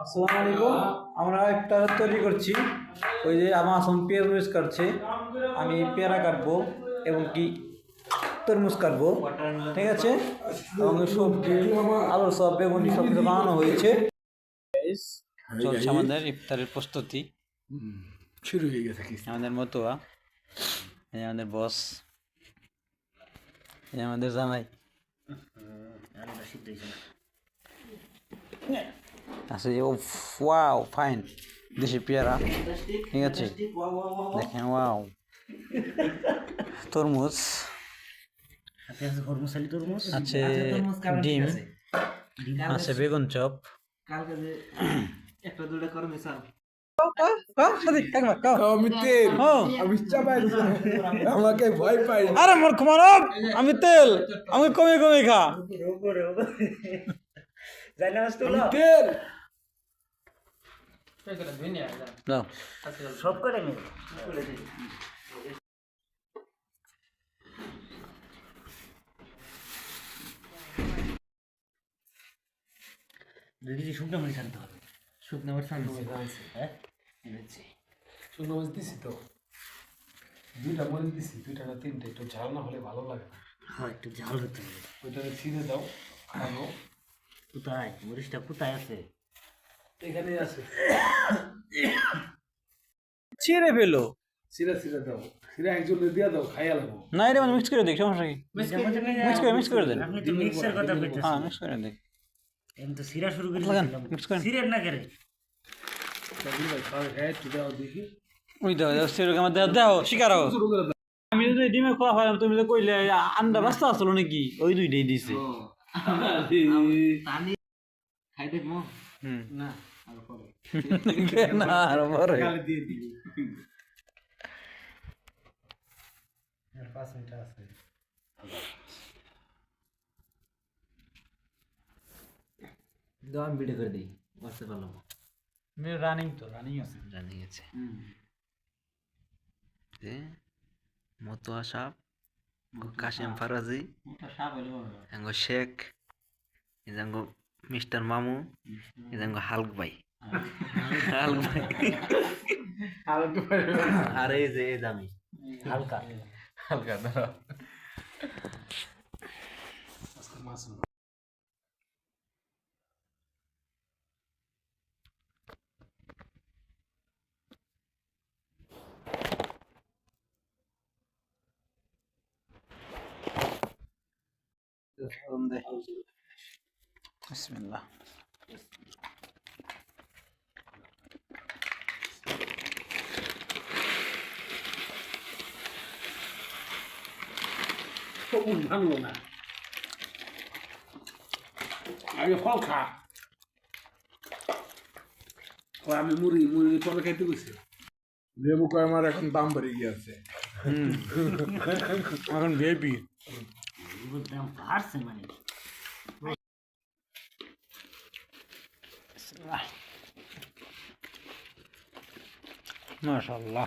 আসসালামু আলাইকুম। আমরা একটা তৈরি করছি। ওই যে আমার আসন পেঁয়াজ মরিচ কাটছে, আমি পেয়ারা কাটবো এবং কি তরমুজ কাটবো, ঠিক আছে। এবং সবজি আলুর সব বেগুনি সব কিছু বানানো হয়েছে। চলছে আমাদের ইফতারের প্রস্তুতি, শুরু হয়ে গেছে। আমাদের মতুয়া, এই আমাদের বস, এই আমাদের জামাই আছে। ও ওয়াও ফাইন, দেশি পেয়ারা, ঠিক আছে। দেখেন ওয়াও, তরমুজ আছে, ডিম আছে, বেগুন চপ। আমাকে ভয় পাই। আরে মূর্খ মানব, আমি তেল, আমি কমে কমে খা। তেল দাও। সব করে শুকনো মরিচ আনতে হবে। শুকনো মরিচ হ্যাঁ শুকনো মরিচ দিছি তো, দুইটা মরিচ দিছি, দুইটা না তিনটা। একটু ঝাল না হলে ভালো লাগে না। হ্যাঁ একটু ঝাল হতে হবে। ওইটা ছিঁড়ে দাও, খাবো। কোথায় মরিচটা কোথায় আছে? এখানে আছে, ছিঁড়ে ফেলো। ছিঁড়ে ছিঁড়ে দাও, ছিঁড়ে একজন দিয়ে দাও, খাইয়া লাগবো। না এটা মানে মিক্স করে দিই, সমস্যা কি? মিক্স করে দেন। আপনি তো মিক্সার কথা বলতেছেন। হ্যাঁ মিক্স করে দিই। আমি তো সিরা শুরু করে লাগান, দিলাম। mix করেন। সিরের না করে সাবির ভাই খাওয়া খায়, একটু দাও দেখি। ওই দাও দাও, সেরকম আমার দাও, দাও শিকার হও। আমি যদি ডিমে খোয়া পাইলাম, তুমি তো কইলে আন্ডা বাস্তা আসলো নাকি, ওই দুইটাই দিছে। পানি খাই দেখবো হুম না আর পরে না আর পরে। দিয়ে দিই। আর 5 মিনিট আছে। আমি ভিডিও করে দিই, বুঝতে পারলাম। রানিং তো, রানিং আছে। জানি গেছে। মতুয়া সাপ, কাশিম ফারাজি, শেখ, মিস্টার মামু, হালক ভাই, আর এই যে আমি হালকা হালকা দাঁড়াও। আজকে মাছ না। বিসমিল্লাহ। ভাঙলো না, আগে ফল খা। আমি মুড়ি মুড়ি পরে খাইতে গেছি। লেবু কয় আমার এখন দাম বেড়ে গিয়েছে। এখন ভিআইপি। দাম বাড়ছে মানে। মাশাআল্লাহ।